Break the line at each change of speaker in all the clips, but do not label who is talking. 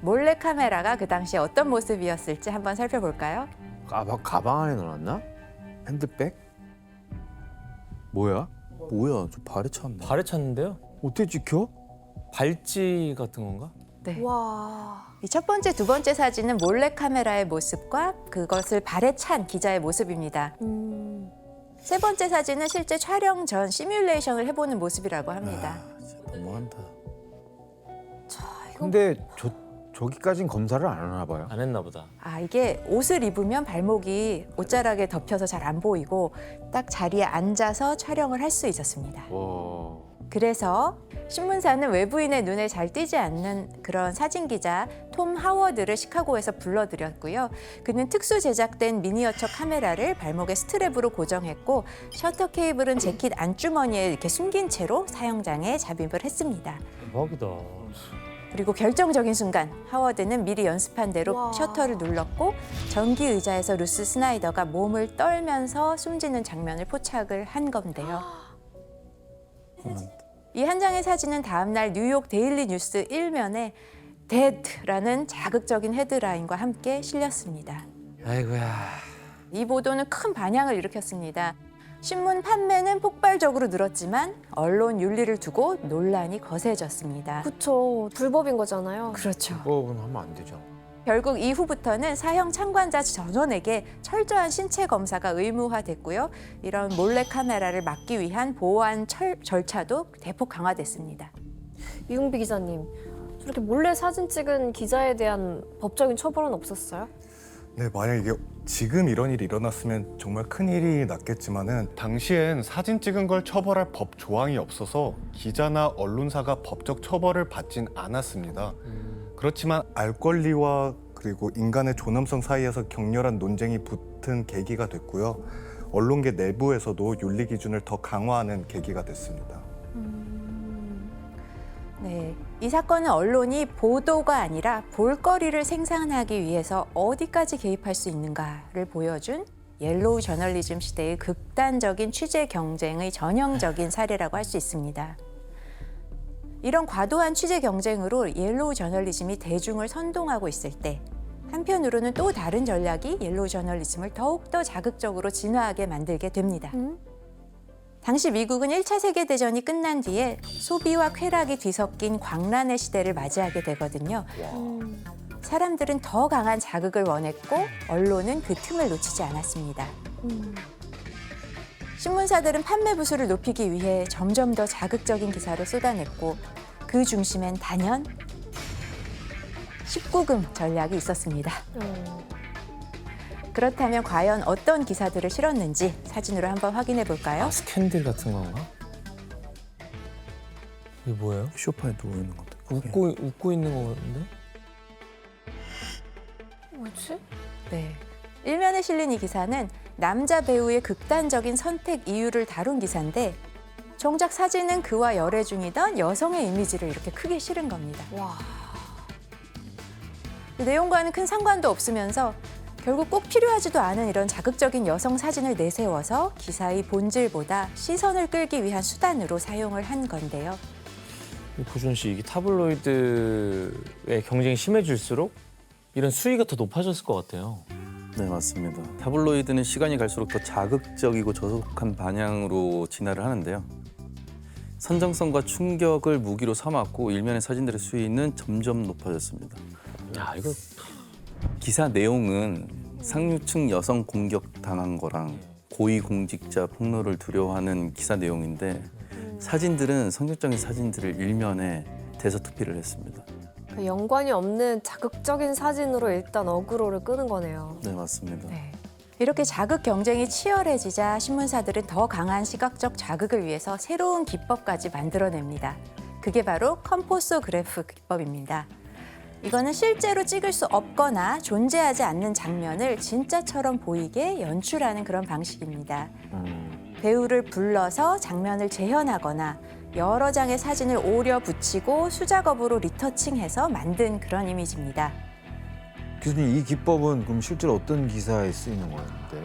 몰래 카메라가 그 당시에 어떤 모습이었을지 한번 살펴볼까요?
가방 안에 넣어놨나? 핸드백? 뭐야? 뭐야? 저 발에 찼네.
발에 찼는데요?
어떻게 찍혀?
발찌 같은 건가?
네.
와.
이 첫 번째, 두 번째 사진은 몰래 카메라의 모습과 그것을 발에 찬 기자의 모습입니다. 세 번째 사진은 실제 촬영 전 시뮬레이션을 해보는 모습이라고 합니다.
진짜 너무한다.
이거
근데 저기까진 검사를 안 하나 봐요.
안 했나 보다.
아, 이게 옷을 입으면 발목이 옷자락에 덮여서 잘 안 보이고 딱 자리에 앉아서 촬영을 할 수 있었습니다.
와.
그래서 신문사는 외부인의 눈에 잘 띄지 않는 그런 사진 기자 톰 하워드를 시카고에서 불러들였고요. 그는 특수 제작된 미니어처 카메라를 발목에 스트랩으로 고정했고 셔터 케이블은 재킷 안주머니에 이렇게 숨긴 채로 사형장에 잡입을 했습니다.
대박이다.
그리고 결정적인 순간 하워드는 미리 연습한 대로
와.
셔터를 눌렀고 전기 의자에서 루스 스나이더가 몸을 떨면서 숨지는 장면을 포착을 한 건데요. 이 한 장의 사진은 다음 날 뉴욕 데일리 뉴스 1면에 데드라는 자극적인 헤드라인과 함께 실렸습니다.
아이고야.
이 보도는 큰 반향을 일으켰습니다. 신문 판매는 폭발적으로 늘었지만 언론 윤리를 두고 논란이 거세졌습니다.
그쵸. 불법인 거잖아요.
그렇죠.
법은 하면 안 되죠.
결국 이후부터는 사형 참관자 전원에게 철저한 신체 검사가 의무화됐고요. 이런 몰래 카메라를 막기 위한 보안 절차도 대폭 강화됐습니다.
이용비 기자님, 저렇게 몰래 사진 찍은 기자에 대한 법적인 처벌은 없었어요?
네, 만약 이게 지금 이런 일이 일어났으면 정말 큰 일이 났겠지만은 당시엔 사진 찍은 걸 처벌할 법 조항이 없어서 기자나 언론사가 법적 처벌을 받진 않았습니다. 그렇지만 알 권리와 그리고 인간의 존엄성 사이에서 격렬한 논쟁이 붙은 계기가 됐고요. 언론계 내부에서도 윤리 기준을 더 강화하는 계기가 됐습니다.
네, 이 사건은 언론이 보도가 아니라 볼거리를 생산하기 위해서 어디까지 개입할 수 있는가를 보여준 옐로우 저널리즘 시대의 극단적인 취재 경쟁의 전형적인 사례라고 할 수 있습니다. 이런 과도한 취재 경쟁으로 옐로우 저널리즘이 대중을 선동하고 있을 때 한편으로는 또 다른 전략이 옐로우 저널리즘을 더욱더 자극적으로 진화하게 만들게 됩니다. 당시 미국은 1차 세계대전이 끝난 뒤에 소비와 쾌락이 뒤섞인 광란의 시대를 맞이하게 되거든요. 사람들은 더 강한 자극을 원했고 언론은 그 틈을 놓치지 않았습니다. 신문사들은 판매 부수를 높이기 위해 점점 더 자극적인 기사를 쏟아냈고 그 중심엔 단연 19금 전략이 있었습니다. 그렇다면 과연 어떤 기사들을 실었는지 사진으로 한번 확인해 볼까요?
아, 스캔들 같은 건가? 이게 뭐예요?
소파에 누워 있는 것도.
웃고 있는 거 같은데?
뭐지?
네. 일면에 실린 이 기사는 남자 배우의 극단적인 선택 이유를 다룬 기사인데 정작 사진은 그와 열애 중이던 여성의 이미지를 이렇게 크게 실은 겁니다.
와.
내용과는 큰 상관도 없으면서 결국 꼭 필요하지도 않은 이런 자극적인 여성 사진을 내세워서 기사의 본질보다 시선을 끌기 위한 수단으로 사용을 한 건데요.
고준 씨, 이게 타블로이드의 경쟁이 심해질수록 이런 수위가 더 높아졌을 것 같아요.
네, 맞습니다. 타블로이드는 시간이 갈수록 더 자극적이고 저속한 방향으로 진화를 하는데요. 선정성과 충격을 무기로 삼았고 일면의 사진들의 수위는 점점 높아졌습니다.
야, 이거
기사 내용은 상류층 여성 공격당한 거랑 고위공직자 폭로를 두려워하는 기사 내용인데 사진들은 성격적인 사진들을 일면에 대서특필을 했습니다.
그 연관이 없는 자극적인 사진으로 일단 어그로를 끄는 거네요.
네, 맞습니다.
네. 이렇게 자극 경쟁이 치열해지자 신문사들은 더 강한 시각적 자극을 위해서 새로운 기법까지 만들어냅니다. 그게 바로 컴포소그래프 기법입니다. 이거는 실제로 찍을 수 없거나 존재하지 않는 장면을 진짜처럼 보이게 연출하는 그런 방식입니다. 배우를 불러서 장면을 재현하거나 여러 장의 사진을 오려 붙이고 수작업으로 리터칭해서 만든 그런 이미지입니다.
교수님, 이 기법은 그럼 실제로 어떤 기사에 쓰이는 거였는데?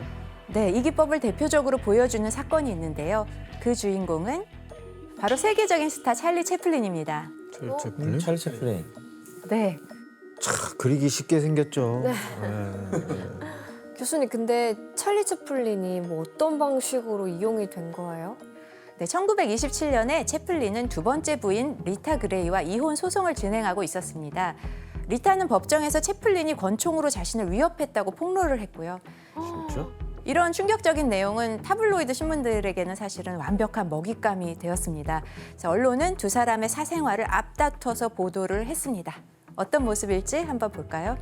네, 이 기법을 대표적으로 보여주는 사건이 있는데요. 그 주인공은 바로 세계적인 스타 찰리 채플린입니다.
찰리 채플린?
찰리 채플린.
네,
그리기 쉽게 생겼죠.
네.
네.
교수님, 근데 찰리 채플린이 뭐 어떤 방식으로 이용이 된 거예요?
네, 1927년에 채플린은 두 번째 부인 리타 그레이와 이혼 소송을 진행하고 있었습니다. 리타는 법정에서 채플린이 권총으로 자신을 위협했다고 폭로를 했고요.
진짜?
이런 충격적인 내용은 타블로이드 신문들에게는 사실은 완벽한 먹잇감이 되었습니다. 그래서 언론은 두 사람의 사생활을 앞다퉈서 보도를 했습니다. 어떤 모습일지 한번 볼까요?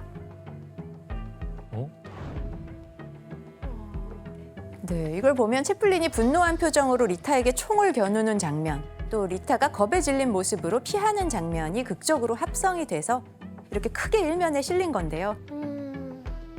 네, 이걸 보면 채플린이 분노한 표정으로 리타에게 총을 겨누는 장면, 또 리타가 겁에 질린 모습으로 피하는 장면이 극적으로 합성이 돼서 이렇게 크게 일면에 실린 건데요.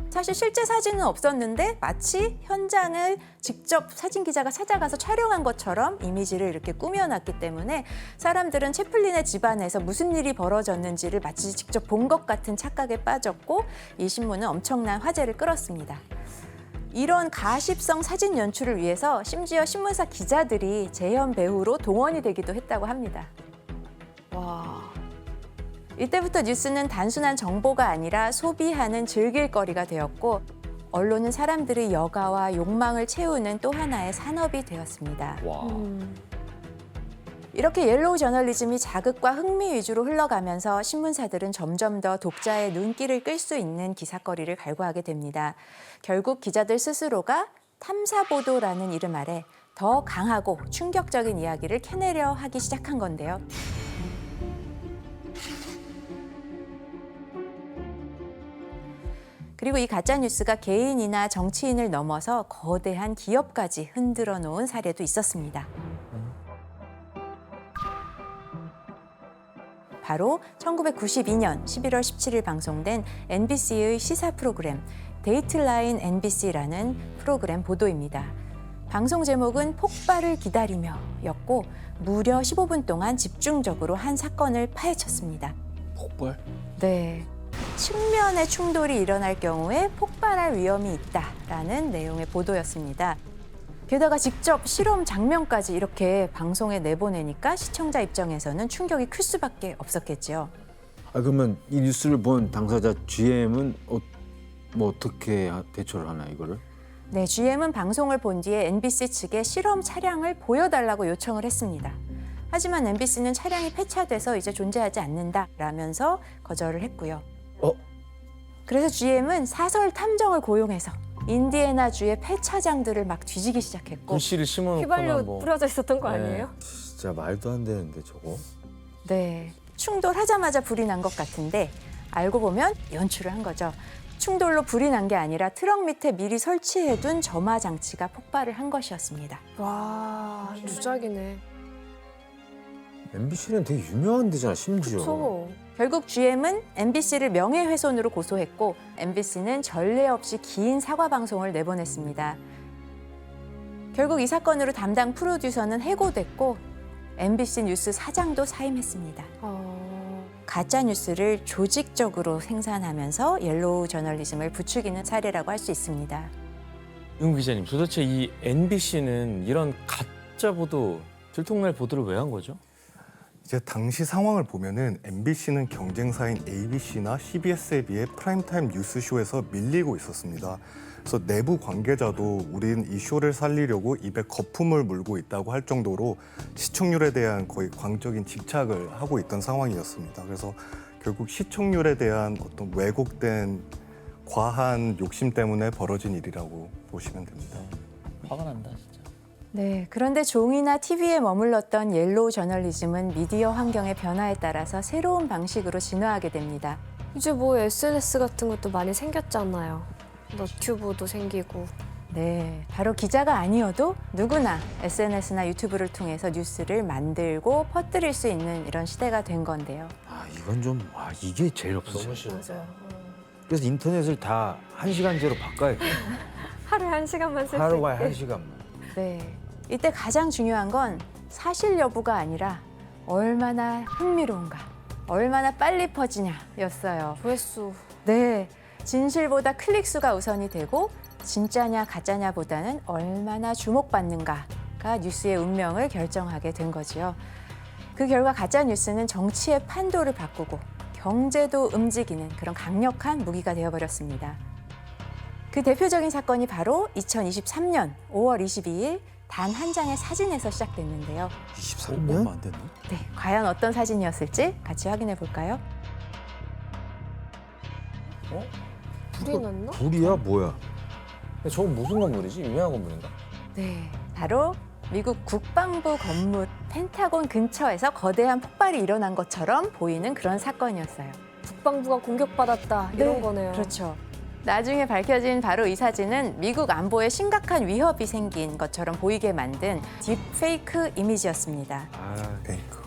사실 실제 사진은 없었는데 마치 현장을 직접 사진 기자가 찾아가서 촬영한 것처럼 이미지를 이렇게 꾸며놨기 때문에 사람들은 채플린의 집안에서 무슨 일이 벌어졌는지를 마치 직접 본 것 같은 착각에 빠졌고 이 신문은 엄청난 화제를 끌었습니다. 이런 가십성 사진 연출을 위해서 심지어 신문사 기자들이 재현 배우로 동원이 되기도 했다고 합니다.
와.
이때부터 뉴스는 단순한 정보가 아니라 소비하는 즐길거리가 되었고 언론은 사람들의 여가와 욕망을 채우는 또 하나의 산업이 되었습니다.
와.
이렇게 옐로우 저널리즘이 자극과 흥미 위주로 흘러가면서 신문사들은 점점 더 독자의 눈길을 끌 수 있는 기사거리를 갈구하게 됩니다. 결국 기자들 스스로가 탐사보도라는 이름 아래 더 강하고 충격적인 이야기를 캐내려 하기 시작한 건데요. 그리고 이 가짜뉴스가 개인이나 정치인을 넘어서 거대한 기업까지 흔들어 놓은 사례도 있었습니다. 바로 1992년 11월 17일 방송된 NBC의 시사 프로그램 데이트라인 NBC라는 프로그램 보도입니다. 방송 제목은 폭발을 기다리며였고 무려 15분 동안 집중적으로 한 사건을 파헤쳤습니다.
폭발?
네. 측면의 충돌이 일어날 경우에 폭발할 위험이 있다라는 내용의 보도였습니다. 게다가 직접 실험 장면까지 이렇게 방송에 내보내니까 시청자 입장에서는 충격이 클 수밖에 없었겠죠.
그러면 이 뉴스를 본 당사자 GM은 뭐 어떻게 대처를 하나 이거를?
네, GM은 방송을 본 뒤에 NBC 측에 실험 차량을 보여달라고 요청을 했습니다. 하지만 MBC는 차량이 폐차돼서 이제 존재하지 않는다라면서 거절을 했고요. 그래서 GM은 사설 탐정을 고용해서 인디애나주의 폐차장들을 막 뒤지기 시작했고
글씨를 심어놓거나
휘발유
뭐.
뿌려져 있었던 거
네.
아니에요?
진짜 말도 안 되는데 저거.
네, 충돌하자마자 불이 난 것 같은데 알고 보면 연출을 한 거죠. 충돌로 불이 난 게 아니라 트럭 밑에 미리 설치해둔 점화 장치가 폭발을 한 것이었습니다.
와, 주작이네.
MBC는 되게 유명한 데잖아 심지어.
그쵸.
결국 GM은 MBC를 명예훼손으로 고소했고 MBC는 전례 없이 긴 사과 방송을 내보냈습니다. 결국 이 사건으로 담당 프로듀서는 해고됐고 MBC 뉴스 사장도 사임했습니다. 가짜 뉴스를 조직적으로 생산하면서 옐로우 저널리즘을 부추기는 사례라고 할 수 있습니다.
윤 기자님, 도대체 이 NBC는 이런 가짜 보도, 들통날 보도를 왜 한 거죠?
이제 당시 상황을 보면은 MBC는 경쟁사인 ABC나 CBS에 비해 프라임타임 뉴스쇼에서 밀리고 있었습니다. 그래서 내부 관계자도 우린 이 쇼를 살리려고 입에 거품을 물고 있다고 할 정도로 시청률에 대한 거의 광적인 집착을 하고 있던 상황이었습니다. 그래서 결국 시청률에 대한 어떤 왜곡된 과한 욕심 때문에 벌어진 일이라고 보시면 됩니다.
화가 난다, 진짜.
네, 그런데 종이나 TV에 머물렀던 옐로우 저널리즘은 미디어 환경의 변화에 따라서 새로운 방식으로 진화하게 됩니다.
이제 뭐 SNS 같은 것도 많이 생겼잖아요. 너튜브도 생기고.
네, 바로 기자가 아니어도 누구나 SNS나 유튜브를 통해서 뉴스를 만들고 퍼뜨릴 수 있는 이런 시대가 된 건데요.
이건 좀 이게 제일 없어.
너무 싫어.
맞아요.
그래서 인터넷을 다 1시간제로 바꿔야 돼.
하루에 1시간만 쓸 수
하루에
있게.
1시간만.
네, 이때 가장 중요한 건 사실 여부가 아니라 얼마나 흥미로운가, 얼마나 빨리 퍼지냐였어요.
조회수.
네, 진실보다 클릭수가 우선이 되고 진짜냐 가짜냐보다는 얼마나 주목받는가가 뉴스의 운명을 결정하게 된 거지요. 그 결과 가짜 뉴스는 정치의 판도를 바꾸고 경제도 움직이는 그런 강력한 무기가 되어버렸습니다. 그 대표적인 사건이 바로 2023년 5월 22일 단 한 장의 사진에서 시작됐는데요.
23년? 안 됐나?
네, 과연 어떤 사진이었을지 같이 확인해 볼까요?
불이 났나?
불이야 뭐야?
근데 저건 무슨 건물이지? 유명한 건물인가?
네, 바로 미국 국방부 건물 펜타곤 근처에서 거대한 폭발이 일어난 것처럼 보이는 그런 사건이었어요.
국방부가 공격받았다 이런 거네요.
그렇죠. 나중에 밝혀진 바로 이 사진은 미국 안보에 심각한 위협이 생긴 것처럼 보이게 만든 딥페이크 이미지였습니다.
페이크.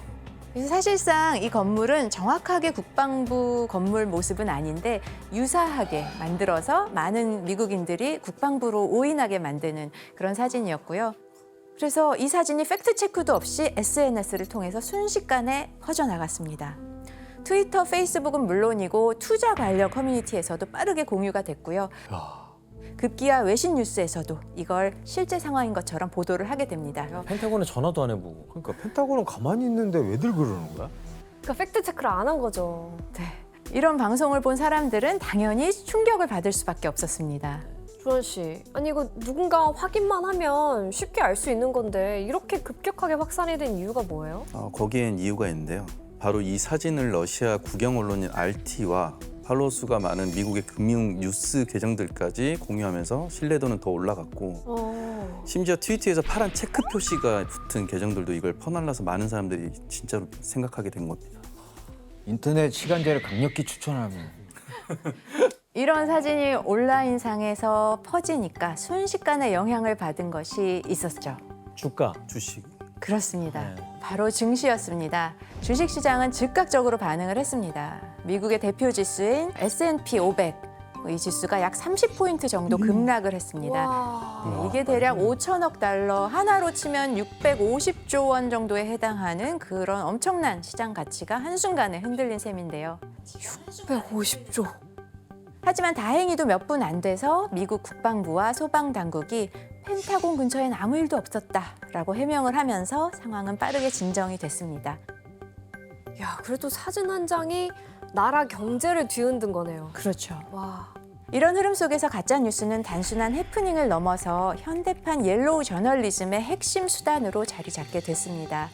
그래서 사실상 이 건물은 정확하게 국방부 건물 모습은 아닌데 유사하게 만들어서 많은 미국인들이 국방부로 오인하게 만드는 그런 사진이었고요. 그래서 이 사진이 팩트 체크도 없이 SNS를 통해서 순식간에 퍼져나갔습니다. 트위터, 페이스북은 물론이고 투자 관련 커뮤니티에서도 빠르게 공유가 됐고요. 급기야 외신 뉴스에서도 이걸 실제 상황인 것처럼 보도를 하게 됩니다.
펜타곤에 전화도 안 해보고.
그러니까 펜타곤은 가만히 있는데 왜들 그러는 거야?
그러니까 팩트 체크를 안 한 거죠.
네. 이런 방송을 본 사람들은 당연히 충격을 받을 수밖에 없었습니다.
주원 씨, 아니 이거 누군가 확인만 하면 쉽게 알 수 있는 건데 이렇게 급격하게 확산이 된 이유가 뭐예요?
거기엔 이유가 있는데요. 바로 이 사진을 러시아 국영 언론인 RT와 팔로워 수가 많은 미국의 금융 뉴스 계정들까지 공유하면서 신뢰도는 더 올라갔고 심지어 트위터에서 파란 체크 표시가 붙은 계정들도 이걸 퍼날라서 많은 사람들이 진짜로 생각하게 된 겁니다.
인터넷 시간제를 강력히 추천합니다.
이런 사진이 온라인상에서 퍼지니까 순식간에 영향을 받은 것이 있었죠.
주가.
주식.
그렇습니다.
네.
바로 증시였습니다. 주식시장은 즉각적으로 반응을 했습니다. 미국의 대표 지수인 S&P 500, 이 지수가 약 30포인트 정도 급락을 했습니다.
와.
네, 이게 대략 5천억 달러, 하나로 치면 650조 원 정도에 해당하는 그런 엄청난 시장 가치가 한순간에 흔들린 셈인데요.
150조.
하지만 다행히도 몇 분 안 돼서 미국 국방부와 소방당국이 펜타곤 근처엔 아무 일도 없었다라고 해명을 하면서 상황은 빠르게 진정이 됐습니다.
야, 그래도 사진 한 장이 나라 경제를 뒤흔든 거네요.
그렇죠.
와.
이런 흐름 속에서 가짜 뉴스는 단순한 해프닝을 넘어서 현대판 옐로우 저널리즘의 핵심 수단으로 자리 잡게 됐습니다.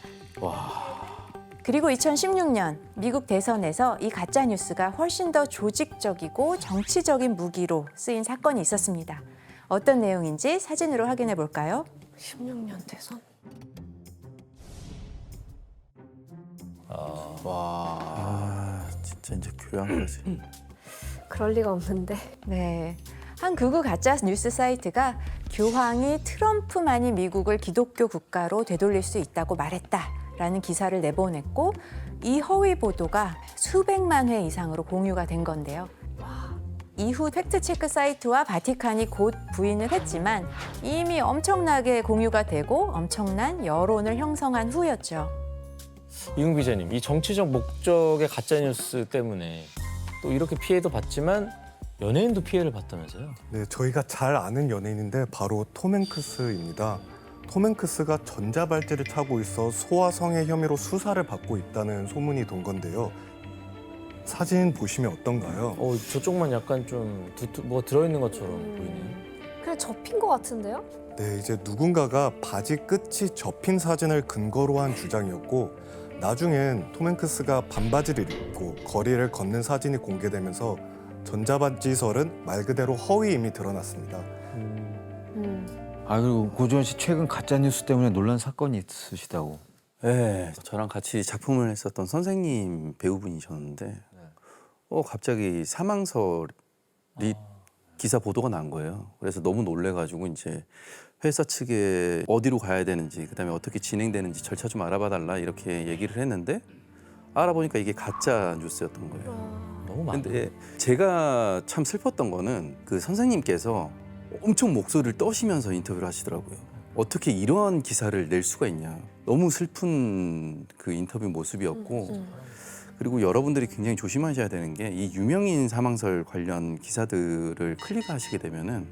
그리고 2016년 미국 대선에서 이 가짜 뉴스가 훨씬 더 조직적이고 정치적인 무기로 쓰인 사건이 있었습니다. 어떤 내용인지 사진으로 확인해 볼까요?
16년 대선?
진짜 이제 교양까지.
그럴 리가 없는데.
네. 한 극우 가짜 뉴스 사이트가 교황이 트럼프만이 미국을 기독교 국가로 되돌릴 수 있다고 말했다라는 기사를 내보냈고 이 허위 보도가 수백만 회 이상으로 공유가 된 건데요. 이후 팩트체크 사이트와 바티칸이 곧 부인을 했지만 이미 엄청나게 공유가 되고 엄청난 여론을 형성한 후였죠.
이웅 기자님, 이 정치적 목적의 가짜 뉴스 때문에 또 이렇게 피해도 받지만 연예인도 피해를 봤다면서요?
네, 저희가 잘 아는 연예인인데 바로 톰 행크스입니다. 톰 행크스가 전자발찌를 차고 있어 소아성애 혐의로 수사를 받고 있다는 소문이 돈 건데요. 사진 보시면 어떤가요?
저쪽만 약간 좀 뭐 들어있는 것처럼 보이네요.
그냥 접힌 것 같은데요?
네, 이제 누군가가 바지 끝이 접힌 사진을 근거로 한 주장이었고 나중엔 톰 행크스가 반바지를 입고 거리를 걷는 사진이 공개되면서 전자발찌설은 말 그대로 허위임이 드러났습니다.
아 그리고 고지원 씨 최근 가짜 뉴스 때문에 논란 사건이 있으시다고.
네, 저랑 같이 작품을 했었던 선생님 배우분이셨는데 갑자기 사망설이 기사 보도가 난 거예요. 그래서 너무 놀래가지고 이제 회사 측에 어디로 가야 되는지 그다음에 어떻게 진행되는지 절차 좀 알아봐 달라 이렇게 얘기를 했는데 알아보니까 이게 가짜 뉴스였던 거예요.
너무 많아.
근데 제가 참 슬펐던 거는 그 선생님께서 엄청 목소리를 떠시면서 인터뷰를 하시더라고요. 어떻게 이러한 기사를 낼 수가 있냐. 너무 슬픈 그 인터뷰 모습이었고 그리고 여러분들이 굉장히 조심하셔야 되는 게 이 유명인 사망설 관련 기사들을 클릭하시게 되면은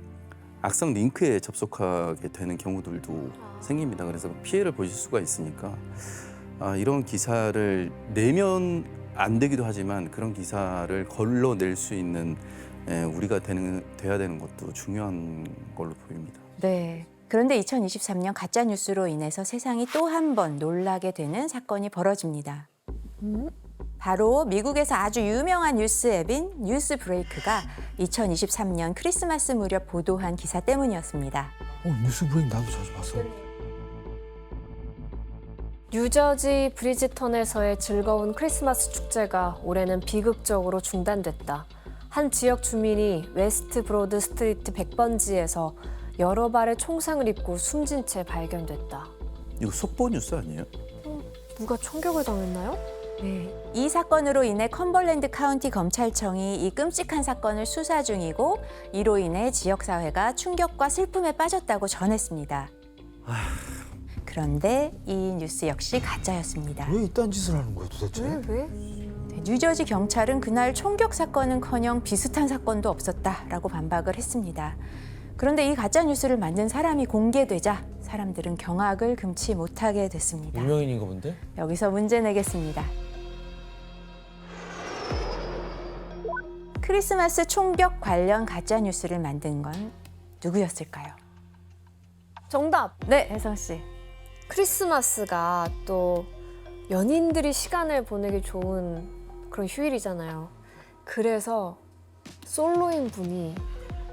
악성 링크에 접속하게 되는 경우들도 생깁니다. 그래서 피해를 보실 수가 있으니까 이런 기사를 내면 안 되기도 하지만 그런 기사를 걸러낼 수 있는 우리가 돼야 되는 것도 중요한 걸로 보입니다.
네. 그런데 2023년 가짜 뉴스로 인해서 세상이 또 한 번 놀라게 되는 사건이 벌어집니다. 바로 미국에서 아주 유명한 뉴스 앱인 뉴스 브레이크가 2023년 크리스마스 무렵 보도한 기사 때문이었습니다.
뉴스 브레이크 나도 자주 봤어.
뉴저지 브리지턴에서의 즐거운 크리스마스 축제가 올해는 비극적으로 중단됐다. 한 지역 주민이 웨스트 브로드 스트리트 100번지에서 여러 발의 총상을 입고 숨진 채 발견됐다.
이거 속보 뉴스 아니에요?
누가 총격을 당했나요?
네. 이 사건으로 인해 컴벌랜드 카운티 검찰청이 이 끔찍한 사건을 수사 중이고 이로 인해 지역사회가 충격과 슬픔에 빠졌다고 전했습니다. 그런데 이 뉴스 역시 가짜였습니다.
왜 이딴 짓을 하는 거야 도대체?
왜?
뉴저지 경찰은 그날 총격 사건은커녕 비슷한 사건도 없었다라고 반박을 했습니다. 그런데 이 가짜 뉴스를 만든 사람이 공개되자 사람들은 경악을 금치 못하게 됐습니다.
유명인인가 본데?
여기서 문제 내겠습니다. 크리스마스 총격 관련 가짜 뉴스를 만든 건 누구였을까요?
정답!
네, 혜성 씨.
크리스마스가 또 연인들이 시간을 보내기 좋은 그런 휴일이잖아요. 그래서 솔로인 분이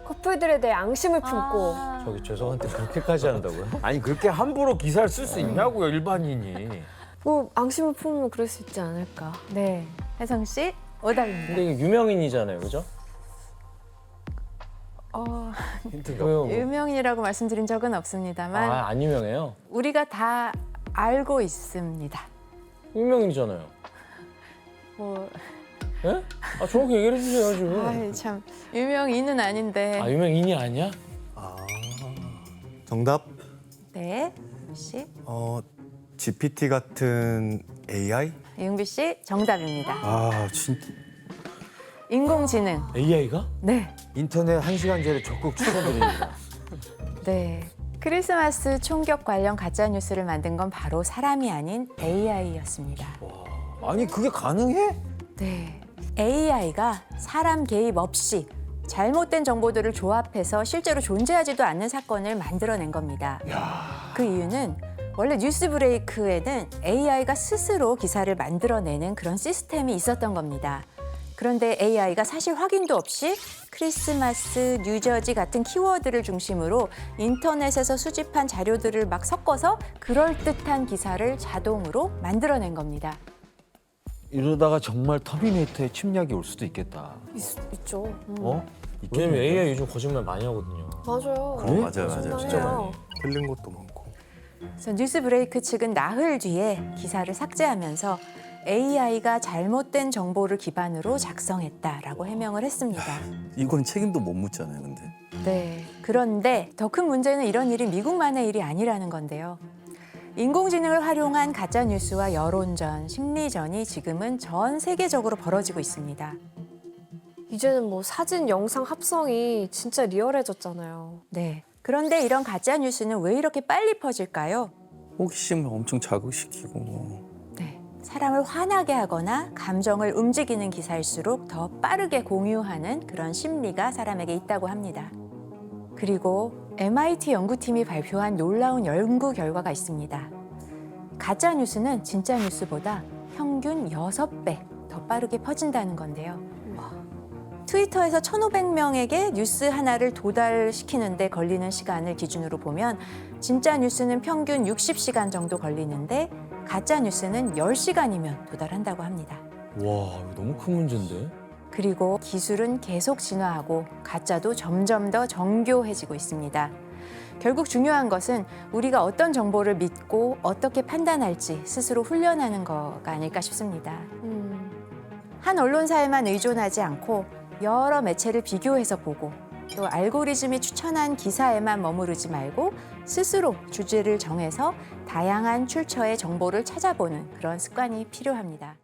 커플들에 대해 앙심을 품고
저기 죄송한데 그렇게까지 한다고요?
아니 그렇게 함부로 기사를 쓸 수 있냐고요 일반인이.
뭐 앙심을 품으면 그럴 수 있지 않을까.
네, 혜성 씨 오답입니다.
근데 이게 유명인이잖아요, 그죠?
힌트가.
왜요? 뭐.
유명인이라고 말씀드린 적은 없습니다만
안 유명해요?
우리가 다 알고 있습니다.
유명인이잖아요.
뭐,
예? 정확히 얘기를 해주세요, 지금.
아이, 참 유명인은 아닌데.
유명인이 아니야?
정답.
네, 씨,
GPT 같은 AI?
이용비 씨 정답입니다.
진짜.
인공지능.
AI가?
네,
인터넷 1시간제를 적극 추천드립니다.
네. 크리스마스 총격 관련 가짜 뉴스를 만든 건 바로 사람이 아닌 AI였습니다.
아니 그게 가능해?
네. AI가 사람 개입 없이 잘못된 정보들을 조합해서 실제로 존재하지도 않는 사건을 만들어낸 겁니다. 그 이유는 원래 뉴스 브레이크에는 AI가 스스로 기사를 만들어내는 그런 시스템이 있었던 겁니다. 그런데 AI가 사실 확인도 없이 크리스마스, 뉴저지 같은 키워드를 중심으로 인터넷에서 수집한 자료들을 막 섞어서 그럴듯한 기사를 자동으로 만들어낸 겁니다.
이러다가 정말 터미네이터의 침략이 올 수도 있겠다.
있죠.
어?
왜냐면 AI 요즘 거짓말 많이 하거든요.
맞아요.
맞아요.
진짜 많이.
틀린 것도 많고.
그래서 뉴스 브레이크 측은 나흘 뒤에 기사를 삭제하면서 AI가 잘못된 정보를 기반으로 작성했다라고 해명을 했습니다.
이건 책임도 못 묻잖아요, 근데.
네. 그런데 더 큰 문제는 이런 일이 미국만의 일이 아니라는 건데요. 인공지능을 활용한 가짜 뉴스와 여론전, 심리전이 지금은 전 세계적으로 벌어지고 있습니다.
이제는 뭐 사진, 영상 합성이 진짜 리얼해졌잖아요.
네. 그런데 이런 가짜 뉴스는 왜 이렇게 빨리 퍼질까요?
호기심을 엄청 자극시키고.
네. 사람을 화나게 하거나 감정을 움직이는 기사일수록 더 빠르게 공유하는 그런 심리가 사람에게 있다고 합니다. 그리고 MIT 연구팀이 발표한 놀라운 연구 결과가 있습니다. 가짜 뉴스는 진짜 뉴스보다 평균 6배 더 빠르게 퍼진다는 건데요. 트위터에서 1,500명에게 뉴스 하나를 도달시키는데 걸리는 시간을 기준으로 보면 진짜 뉴스는 평균 60시간 정도 걸리는데 가짜 뉴스는 10시간이면 도달한다고 합니다.
와, 이거 너무 큰 문제인데?
그리고 기술은 계속 진화하고 가짜도 점점 더 정교해지고 있습니다. 결국 중요한 것은 우리가 어떤 정보를 믿고 어떻게 판단할지 스스로 훈련하는 거가 아닐까 싶습니다. 한 언론사에만 의존하지 않고 여러 매체를 비교해서 보고 또 알고리즘이 추천한 기사에만 머무르지 말고 스스로 주제를 정해서 다양한 출처의 정보를 찾아보는 그런 습관이 필요합니다.